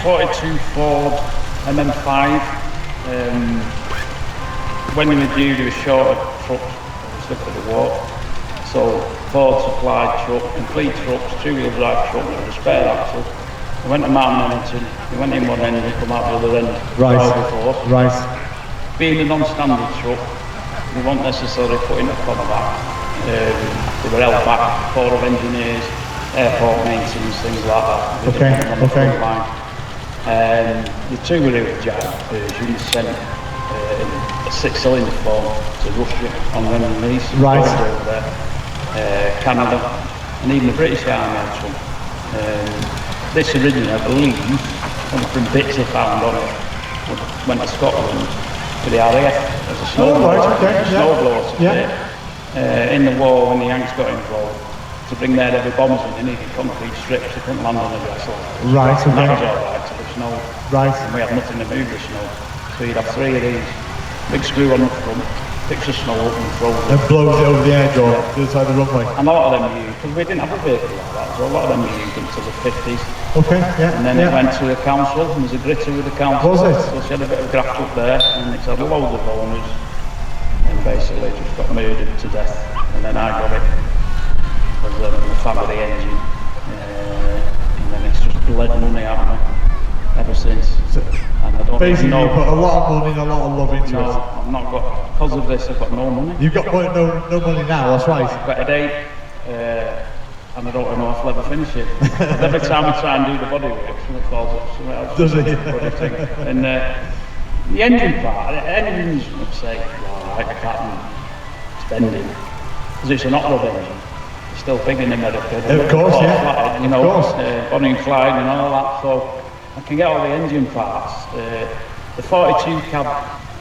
42 Ford MM5. When they were due, they were short of trucks, stuff at the walk. So Ford supplied complete trucks, two-wheel drive truck with a spare axle. They went to Mount Nennington, they went in one end, they come out the other end. Right. Right. Being a non-standard truck, they weren't necessarily putting a proper back. They were held back, Corps of Engineers, airport maintenance, things like that. Okay. The two-wheel drive version sent a six-cylinder form to Russia on them release. Right. Over there, Canada, and even the British Army had some. This originally, I believe, from bits they found on it, went to Scotland with the RAF as a snowblower. In the war, when the Yanks got involved, to bring their heavy bombs in, they needed concrete strips, they couldn't land on the vessel. Right, And that was alright to the snow. Right. And we had nothing to move the snow. So you'd have three of these, big screw on the front, picks the snow up and throws it. And blows it over the edge or the other side of the runway. And a lot of them used, because we didn't have a vehicle like that, so a lot of them used until the 50s. Okay, yeah. And then it went to the council, and there's a gritter with the council. Was it? So she had a bit of graft up there, and it's had loads of owners, and basically just got murdered to death. And then I got it as the family engine, and then it's just bled money out of me ever since. And I don't basically, know. you put a lot of money and a lot of love into it. I've not got, because of this, I've got no money. You've got no money now, that's right. I've got a date, and I don't know if I'll ever finish it. Every time I try and do the bodywork, something falls up, something else. Does it? And the engine part, the engine's would say, alright, I can't spending, because it's an hot rod engine. It's still big in America. Of course, yeah. Flatted, you know, Bonnie and Clyde and all that, so I can get all the engine parts. The 42 cab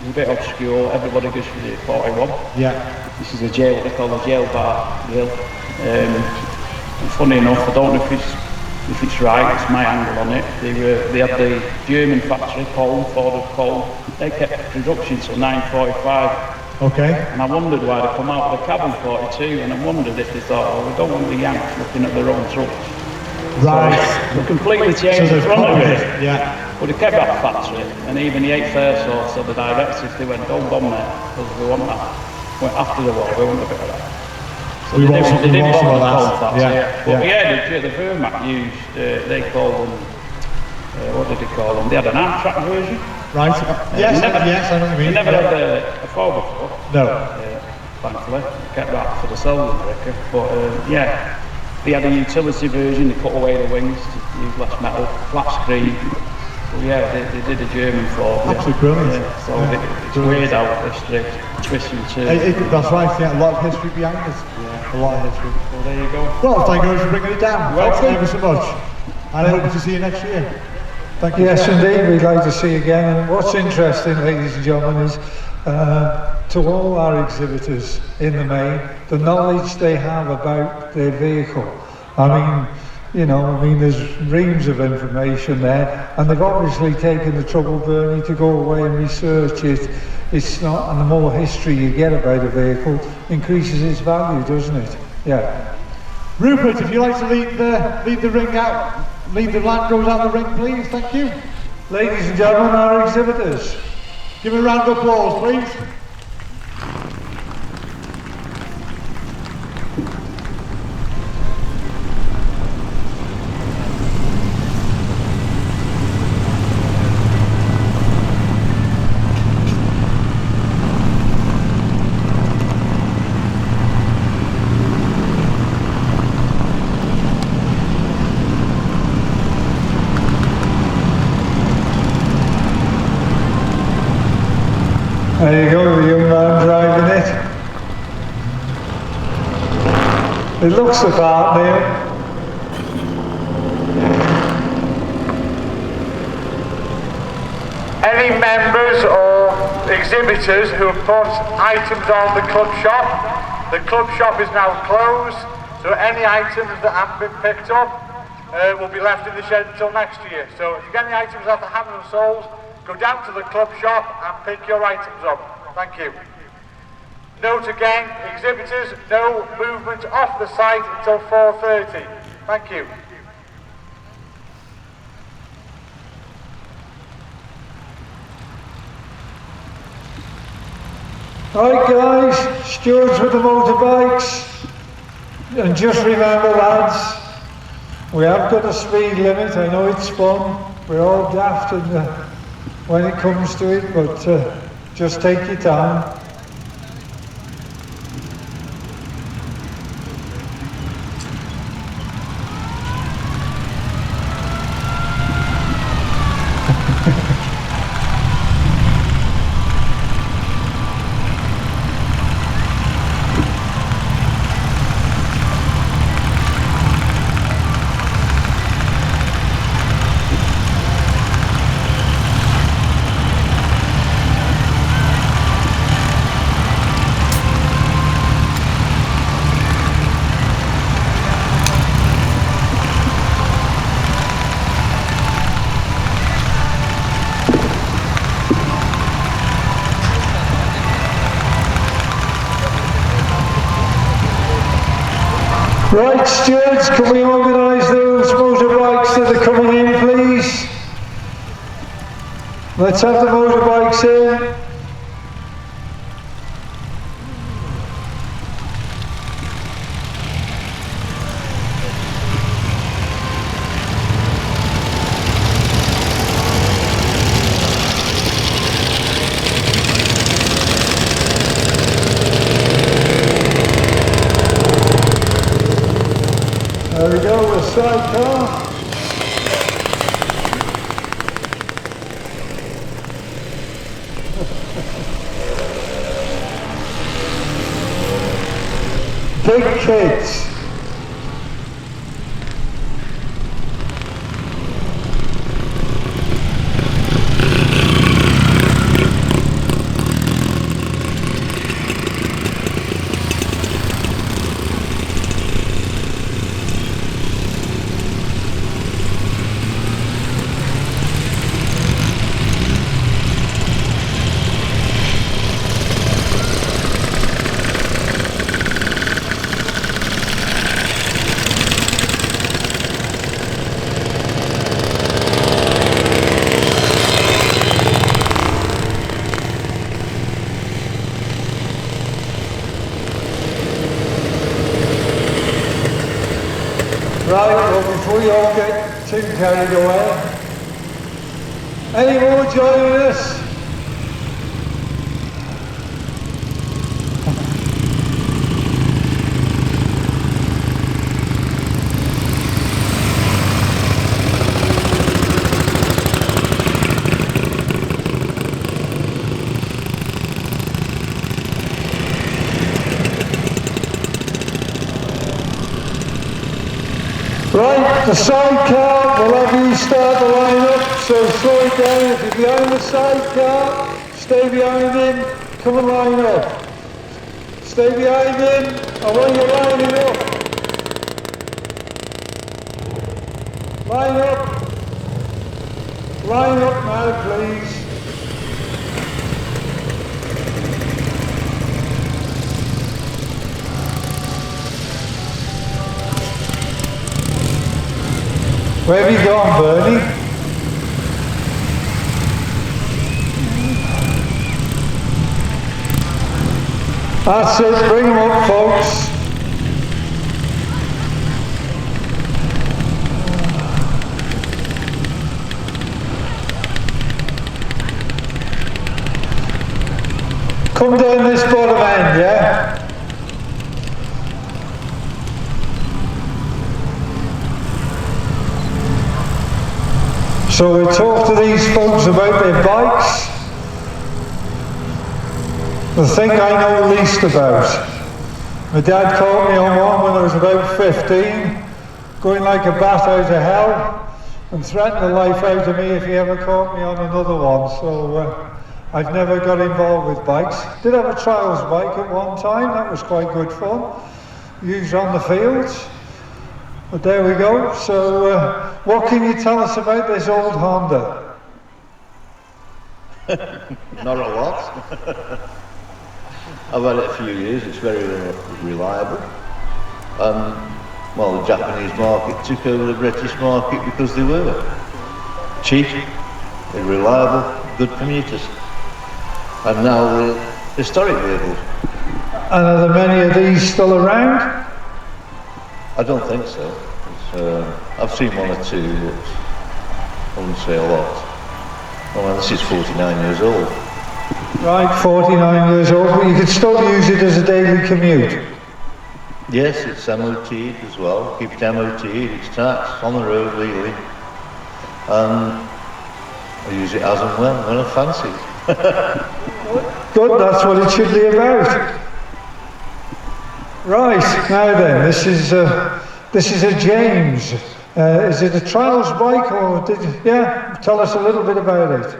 is a bit obscure, everybody goes for the 41. Yeah. This is a jail, what they call a jail bar grill. And funny enough, I don't know if it's right, it's my angle on it. They had the German factory, Ford of Cologne. They kept production till 9:45. Okay. And I wondered why they come out with a cabin 42, and I wondered if they thought, well, we don't want the Yanks looking at their own trucks. Right. So we completely changed the front of it. Yeah. But they kept that factory, and even the 8th Air Source, so the directors, they went, don't bomb there, because we want that. Went after the war, we want a bit of that. So they didn't bomb the coal factory. But the Wehrmacht used, they called them, what did they call them? They had an arm track version. Right. Yes, I know what you mean. They never had a 4 before. No. Thankfully, they kept that for the sale in America. But they had a utility version, they cut away the wings to use less metal, flat screen. So they did a German Ford. Absolutely brilliant. So it's weird how history twists and turns. That's right, yeah, a lot of history behind it. Yeah. A lot of history. Well, there you go. Well, thank you very much for bringing it down. Thanks ever so much. And I hope to see you next year. Thank you. Yes, indeed, we'd like to see you again. And what's interesting, ladies and gentlemen, is to all our exhibitors in the main, the knowledge they have about their vehicle. There's reams of information there, and they've obviously taken the trouble, Bernie, to go away and research it. It's not, and the more history you get about a vehicle, increases its value, doesn't it? Yeah. Rupert, if you'd like to lead the ring out, lead the Land Rovers out the ring, please. Thank you. Ladies and gentlemen, our exhibitors. Give a round of applause, please. There you go, the young man driving it. It looks the part, Neil. Any members or exhibitors who have put items on the club shop is now closed, so any items that haven't been picked up will be left in the shed until next year. So if you get any items that haven't been sold, go down to the club shop and pick your items up. Thank you. Note again, exhibitors, no movement off the site until 4:30. Thank you. Right guys, stewards with the motorbikes, and just remember lads, we have got a speed limit. I know it's fun, we're all daft when it comes to it, but just take your time. Right, stewards, can we organise those motorbikes that are coming in, please? Let's have the motorbikes in. There we go, the sidecar. Big kids. Right, well, before you all get too carried away, any more joining us? Right, the sidecar, we'll have you start the line up, so slow it down. If you're behind the sidecar, stay behind him, come and line up. Stay behind him, and when you're lining up, line up now please. Where have you gone, Bernie? That's it, bring them up, folks. Come down this bottom end, yeah? So we talk to these folks about their bikes. The thing I know least about. My dad caught me on one when I was about 15, going like a bat out of hell, and threatened the life out of me if he ever caught me on another one. So I've never got involved with bikes. Did have a trials bike at one time, that was quite good fun. Used on the fields. But there we go. So what can you tell us about this old Honda? Not a lot. I've had it a few years, it's very reliable. Well, the Japanese market took over the British market because they were cheap, they're reliable, good commuters. And now Historic vehicles? And are there many of these still around? I don't think so. I've seen one or two, but I wouldn't say a lot. Well, this is 49 years old. Right, 49 years old, but you could still use it as a daily commute. Yes, it's MOT'd as well. Keep it MOT'd, it's taxed, on the road legally. And I use it as and when I fancy. Good, that's what it should be about. Right, now then, this is a James. Is it a trials bike or yeah? Tell us a little bit about it.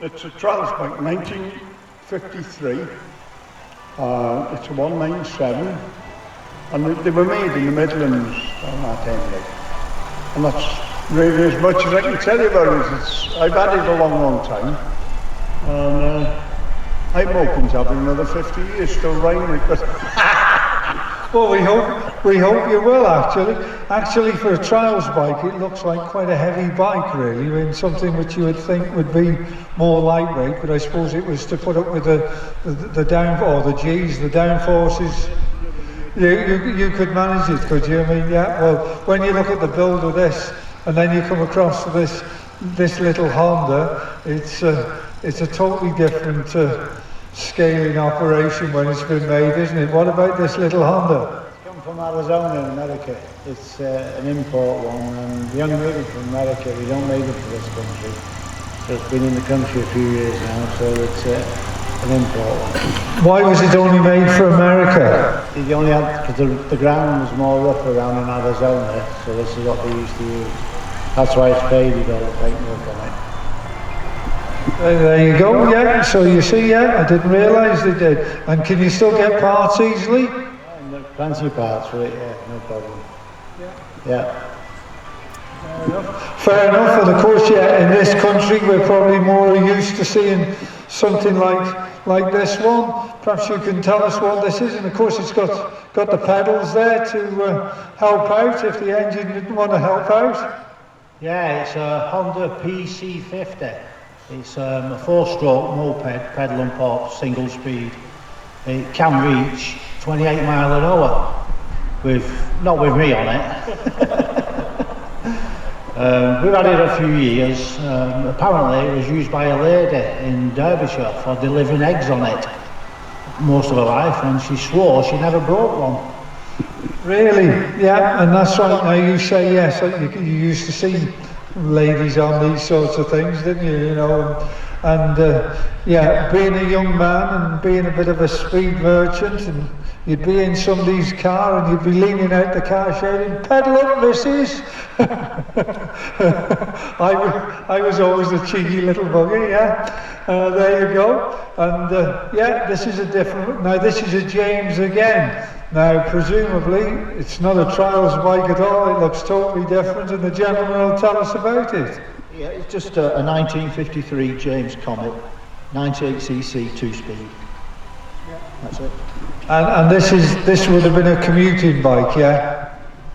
It's a trials bike, 1953. It's a 197, and they were made in the Midlands on that end. And that's really as much as I can tell you about it. I've had it a long, long time, and I'm hoping to have it another 50 years still riding it. But well, we hope you will actually. Actually, for a trials bike, it looks like quite a heavy bike, really, and something which you would think would be more lightweight. But I suppose it was to put up with the down or the G's, the downforces. You could manage it, could you? I mean, yeah. Well, when you look at the build of this, and then you come across this little Honda, it's a totally different scaling operation when it's been made, isn't it? What about this little Honda? It's come from Arizona in America. It's an import one, and the young lady from America, they don't make it for this country. So it's been in the country a few years now, so it's an import one. Why was it only made for America? They only had, because the ground was more rough around in Arizona, so this is what they used to use. That's why it's faded, all the paintwork on it. There you go, yeah. So you see, yeah, I didn't realise they did. And can you still get parts easily? Yeah, and there are plenty of parts for it, yeah, no problem. Yeah. Fair enough, and of course, yeah, in this country we're probably more used to seeing something like this one. Perhaps you can tell us what this is, and of course it's got the pedals there to help out if the engine didn't want to help out. Yeah, it's a Honda PC50. It's a 4-stroke moped, pedal and pop, single speed. It can reach 28 mile an hour, not with me on it. We've had it a few years. Apparently it was used by a lady in Derbyshire for delivering eggs on it most of her life, and she swore she never broke one. Really? Yeah, and that's right. Now you say yes, you used to see ladies on these sorts of things, didn't you? You know, and yeah, being a young man and being a bit of a speed merchant, and you'd be in somebody's car and you'd be leaning out the car shouting, "Pedal up, missus!" I was always the cheeky little buggy, yeah. There you go. And yeah, this is a different. Now this is a James again. Now, presumably, it's not a trials bike at all. It looks totally different, and the gentleman will tell us about it. Yeah, it's just a 1953 James Comet, 98cc 2-speed. Yeah. That's it. And this would have been a commuting bike, yeah?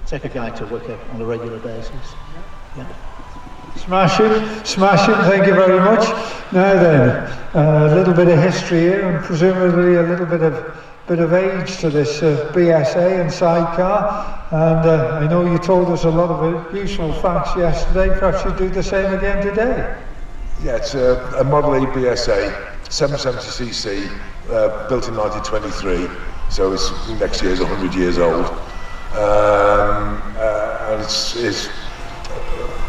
Take a guy to work on a regular basis. Yeah. Smashing, thank you very much. Now then, a little bit of history here, and presumably a little bit of age to this BSA and sidecar, and I know you told us a lot of useful facts yesterday. Perhaps you do the same again today. Yeah, it's a Model E BSA, 770cc, built in 1923, so it's next year is 100 years old, and it's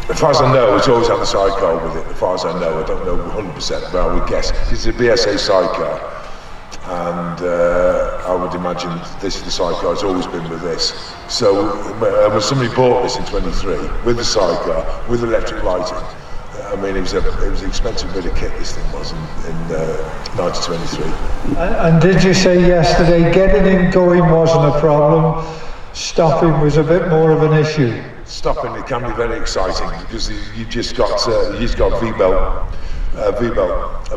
as far as I know, it's always had the sidecar with it. As far as I know, I don't know 100%, but I would guess it's a BSA sidecar. And I would imagine this the sidecar has always been with this. So when somebody bought this in 23 with the sidecar, with electric lighting, I mean it was an expensive bit of kit this thing was in 1923. And did you say yesterday getting in going wasn't a problem, stopping was a bit more of an issue? Stopping, it can be very exciting because you just got V-belt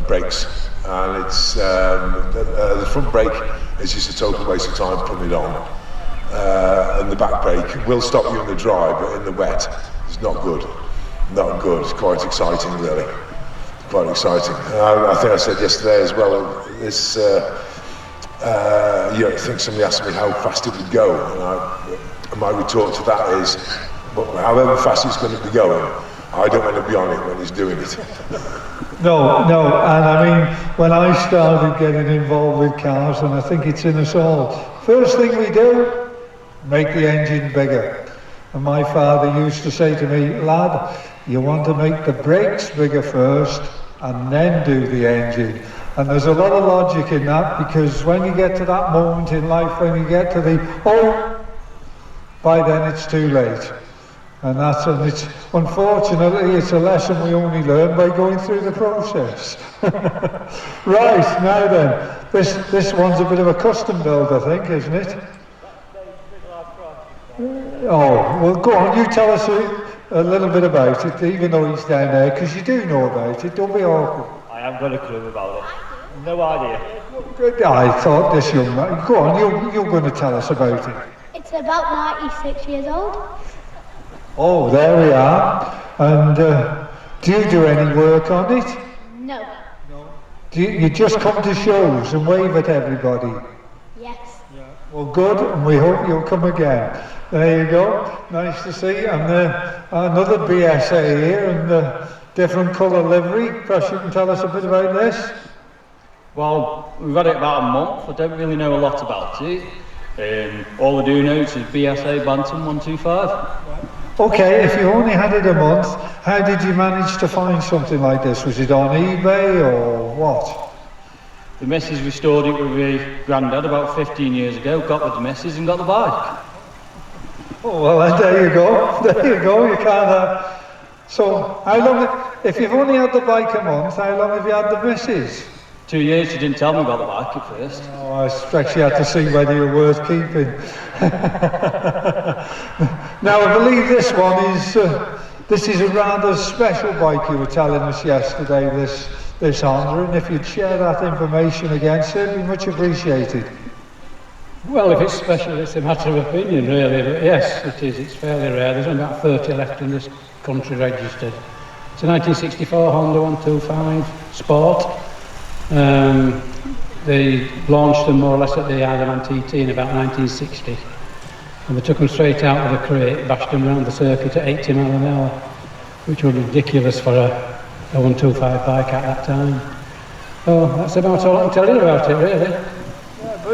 brakes. And it's the front brake is just a total waste of time putting it on, and the back brake will stop you in the dry, but in the wet it's not good. It's quite exciting really. quite exciting. I think I said yesterday as well, this, I think somebody asked me how fast it would go, and my retort to that is, however fast it's going to be going, I don't want to be on it when he's doing it. No, and I mean, when I started getting involved with cars, and I think it's in us all, first thing we do, make the engine bigger. And my father used to say to me, lad, you want to make the brakes bigger first, and then do the engine. And there's a lot of logic in that, because when you get to that moment in life, when you get to the, by then it's too late. And it's unfortunately, it's a lesson we only learn by going through the process. Right, now then, this one's a bit of a custom build, I think, isn't it? Oh, well, go on, you tell us a little bit about it, even though he's down there, because you do know about it. Don't be awkward. I haven't got a clue about it. No idea. Good. I thought this young man. Go on, you're going to tell us about it. It's about 96 years old. Oh, there we are. And do you do any work on it? No. Do you just come to shows and wave at everybody? Yes. Well, good, and we hope you'll come again. There you go. Nice to see. And another BSA here, and different colour livery. Perhaps you can tell us a bit about this. Well, we've had it about a month. I don't really know a lot about it. All I do know is BSA Bantam 125. Okay, if you only had it a month, how did you manage to find something like this? Was it on eBay or what? The missus restored it with my granddad about 15 years ago, got with the missus and got the bike. Oh, well, there you go. There you go. You can't. So, how long? If you've only had the bike a month, how long have you had the missus? 2 years. She didn't tell me about the bike at first. Oh, I expect she had to see whether you're worth keeping. Now, I believe this one is. This is a rather special bike you were telling us yesterday. This Honda, and if you'd share that information again, sir, it'd be much appreciated. Well, if it's special, it's a matter of opinion, really. But yes, it is. It's fairly rare. There's only about 30 left in this country registered. It's a 1964 Honda 125 Sport. They launched them more or less at the Isle of TT in about 1960. And we took them straight out of the crate, bashed them around the circuit at 80 miles an hour, which was ridiculous for a 125 bike at that time. So that's about all I can tell you about it, really.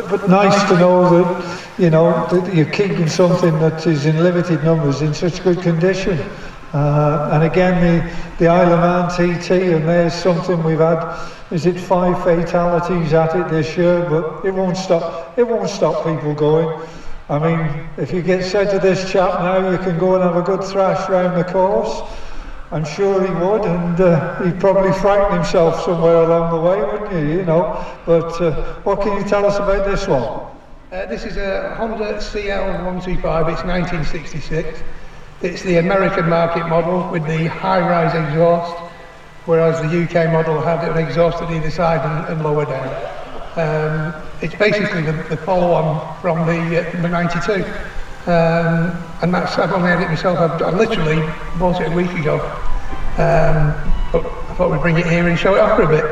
But nice to know that, you know, that you're keeping something that is in limited numbers in such good condition. And again, the Isle of Man TT, and there's something we've had, is it 5 fatalities at it this year, but it won't stop people going. I mean, if you get said to this chap now, you can go and have a good thrash round the course, I'm sure he would, and he'd probably frighten himself somewhere along the way, wouldn't you know? But what can you tell us about this one? This is a Honda CL125, it's 1966. It's the American market model with the high-rise exhaust, whereas the UK model had an exhaust at either side and lower down. It's basically the follow-on from the 92. And that's, I've only had it myself, I literally bought it a week ago. But I thought we'd bring it here and show it off for a bit.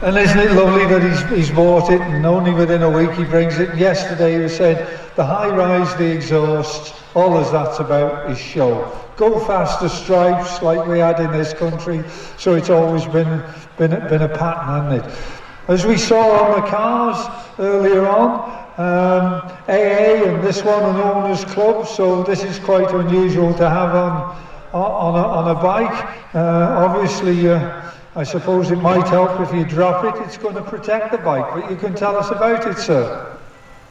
And isn't it lovely that he's bought it and only within a week he brings it? Yesterday he said the high rise, the exhaust, all as that's about is show. Go faster stripes like we had in this country, so it's always been a pattern, hasn't it? As we saw on the cars earlier on, AA and this one an owners club, so this is quite unusual to have on a bike. Obviously, I suppose it might help if you drop it. It's going to protect the bike, but you can tell us about it, sir.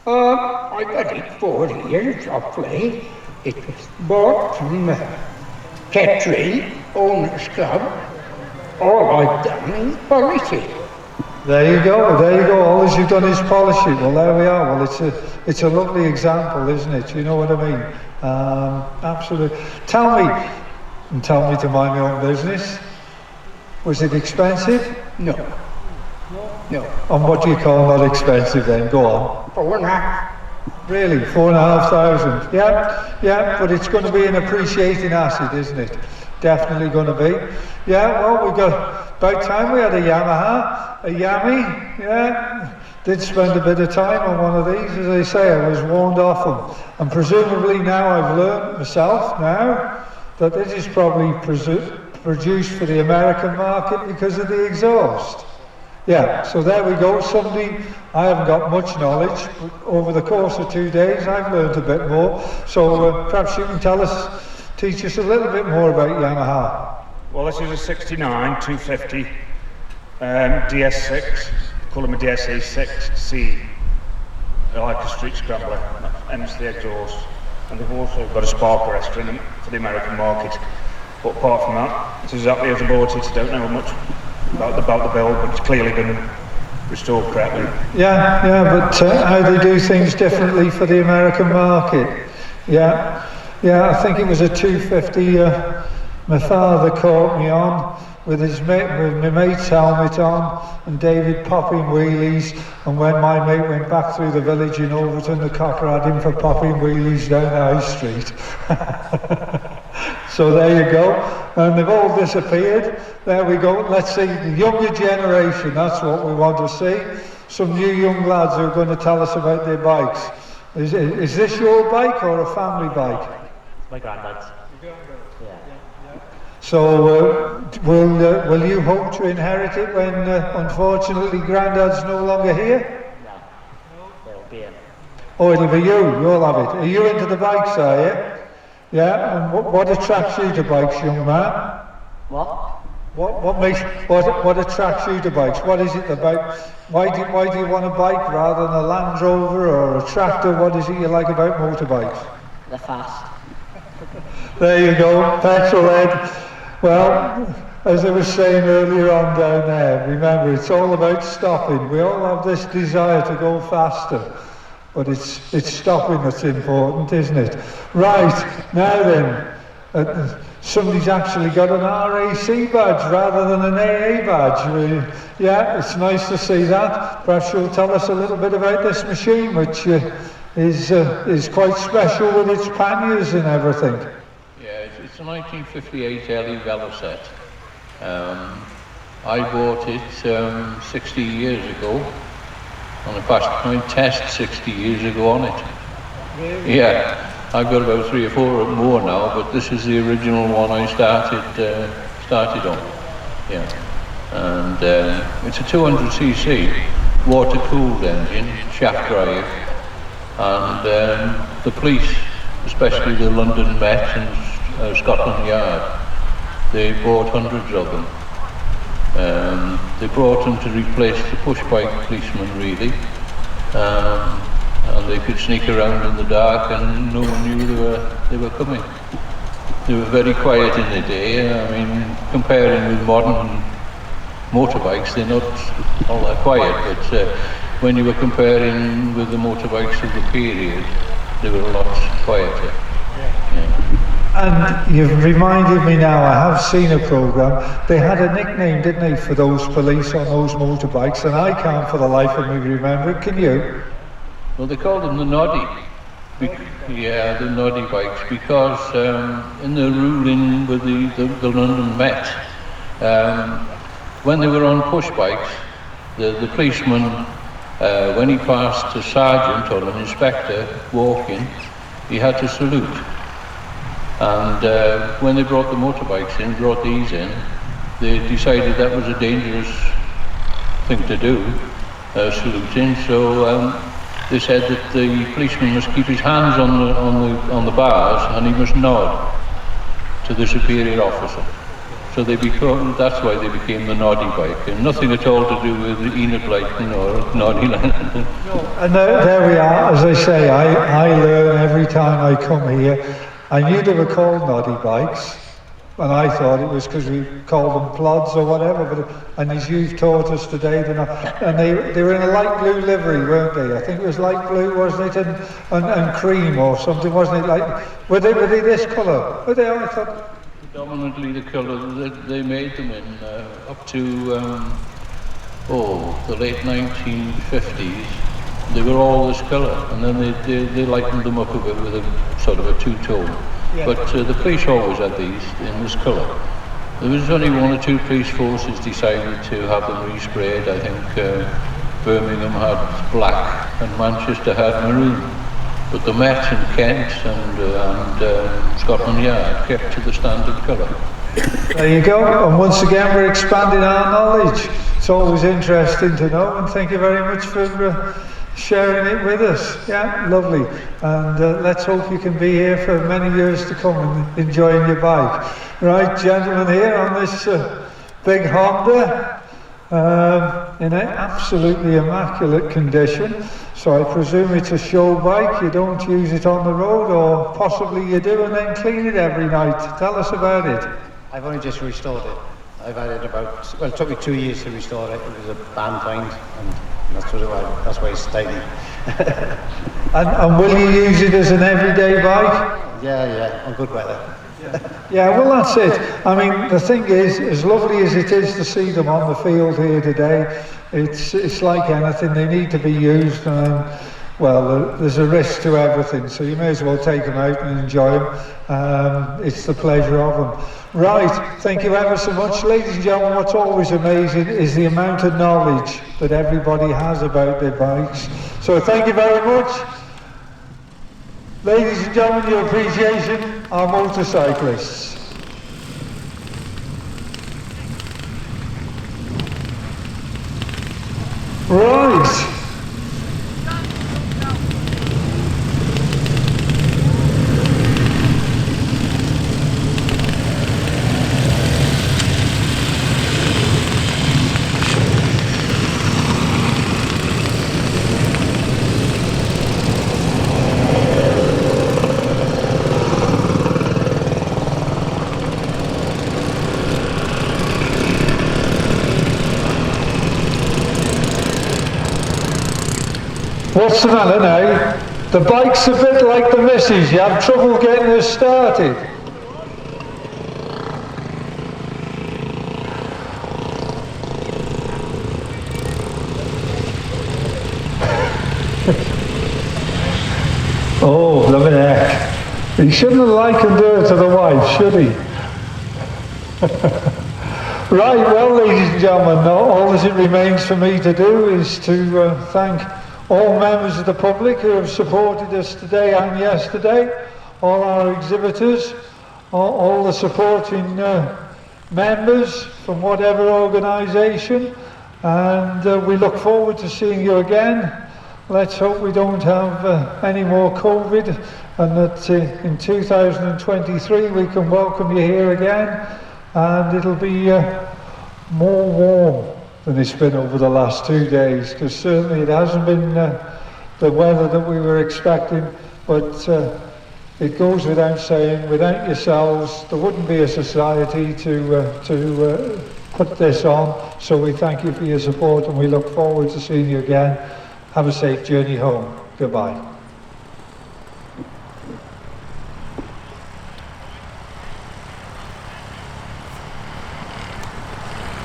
I've had it 4 years roughly. It was bought from Kettering Owners Club. All I've done is polish it. There you go, all as you've done is polish it. Well, there we are. Well, it's a lovely example, isn't it? You know what I mean? Absolutely. Tell me to mind my own business, was it expensive? No. And what do you call not expensive then? Go on. 4.5. Really? 4,500? Yeah, but it's going to be an appreciating asset, isn't it? definitely going to be. Yeah, well, we got, about time we had a Yamaha, a Yami, yeah. Did spend a bit of time on one of these, as I say, I was warned off them. And presumably now I've learned myself now that this is probably produced for the American market because of the exhaust. Yeah, so there we go. Somebody, I haven't got much knowledge, but over the course of 2 days I've learned a bit more. So perhaps you can teach us a little bit more about Yamaha. Well, this is a 69 250 DS6, call them a DSA6C, like a street scrambler, hence the exhaust. And they've also got a spark arrestor in them for the American market. But apart from that, it's exactly as I bought it. I don't know much about the build, but it's clearly been restored correctly. Yeah, but how they do things differently for the American market. Yeah, I think it was a 250 my father caught me on with my mate's helmet on and David popping wheelies, and when my mate went back through the village in Overton, the cocker had him for popping wheelies down High Street. So there you go, and they've all disappeared. There we go. Let's see the younger generation, that's what we want to see. Some new young lads who are going to tell us about their bikes. Is this your bike or a family bike? My granddad's. So will you hope to inherit it when unfortunately Grandad's no longer here? No, it'll be him. Oh, it'll be you, you'll have it. Are you into the bikes, are you? Yeah, and what attracts you to bikes, young man? What? What attracts you to bikes? What is it about? Why do you want a bike rather than a Land Rover or a tractor? What is it you like about motorbikes? They're fast. There you go, petrol head. Well, as I was saying earlier on down there, remember it's all about stopping. We all have this desire to go faster, but it's stopping that's important, isn't it? Right, now then, somebody's actually got an RAC badge rather than an AA badge. Yeah, it's nice to see that. Perhaps you'll tell us a little bit about this machine, which is quite special with its panniers and everything. It's a 1958 LE Velocet. I bought it 60 years ago, and I passed my test 60 years ago on it. Really? Yeah, I've got about 3 or 4 more now, but this is the original one I started on. Yeah, and it's a 200cc water-cooled engine, shaft drive, and the police, especially the London Met and Scotland Yard, they bought hundreds of them. They brought them to replace the push bike policemen, really, and they could sneak around in the dark and no one knew they were coming. They were very quiet in the day. I mean, comparing with modern motorbikes, they're not all that quiet, but when you were comparing with the motorbikes of the period, they were a lot quieter. Yeah. And you've reminded me now, I have seen a programme. They had a nickname, didn't they, for those police on those motorbikes, and I can't for the life of me remember it. Can you? Well, they called them the Noddy. Yeah, the Noddy bikes, because in the ruling with the London Met, when they were on push bikes, the policeman, when he passed a sergeant or an inspector walking, he had to salute. And when they brought the motorbikes in, brought these in, they decided that was a dangerous thing to do, saluting. So they said that the policeman must keep his hands on the bars and he must nod to the superior officer. So that's why they became the Noddy bike, and nothing at all to do with the Enid Blyton or Noddy Land. And there we are. As I say, I learn every time I come here. I knew they were called Noddy bikes, and I thought it was because we called them plods or whatever, and as you've taught us today, they're not. And they were in a light blue livery, weren't they? I think it was light blue, wasn't it, and cream or something, wasn't it? Like, were they this colour? Were they? I thought. Predominantly the colour that they made them in, up to the late 1950s. They were all this colour, and then they lightened them up a bit with a sort of a two-tone. but the police always had these in this colour. There was only 1 or 2 police forces decided to have them resprayed. I think Birmingham had black and Manchester had maroon. But the Met and Kent and Scotland Yard kept to the standard colour. There you go, and once again we're expanding our knowledge. It's always interesting to know, and thank you very much for sharing it with us. Yeah, lovely. And let's hope you can be here for many years to come and enjoying your bike. Right, gentlemen, here on this big Honda, in an absolutely immaculate condition. So I presume it's a show bike, you don't use it on the road, or possibly you do and then clean it every night. Tell us about it. I've only just restored it. I've had it about, well, it took me 2 years to restore it. It was a band find, and that's why it's staying. And will you use it as an everyday bike? Yeah, on good weather. Yeah, well that's it. I mean, the thing is, as lovely as it is to see them on the field here today, it's like anything, they need to be used, and well, there's a risk to everything, so you may as well take them out and enjoy them. It's the pleasure of them. Right, thank you ever so much. Ladies and gentlemen, what's always amazing is the amount of knowledge that everybody has about their bikes. So thank you very much. Ladies and gentlemen, your appreciation, our motorcyclists. Right. What's the matter now? The bike's a bit like the missus, you have trouble getting us started. Oh, blimey heck. He shouldn't have likened her to the wife, should he? Right, well, ladies and gentlemen, all that it remains for me to do is to thank all members of the public who have supported us today and yesterday, all our exhibitors, all the supporting members from whatever organisation, and we look forward to seeing you again. Let's hope we don't have any more COVID, and that in 2023 we can welcome you here again, and it'll be more warm than it's been over the last 2 days, because certainly it hasn't been the weather that we were expecting, but it goes without saying, without yourselves there wouldn't be a society to put this on. So we thank you for your support, and we look forward to seeing you again. Have a safe journey home. Goodbye.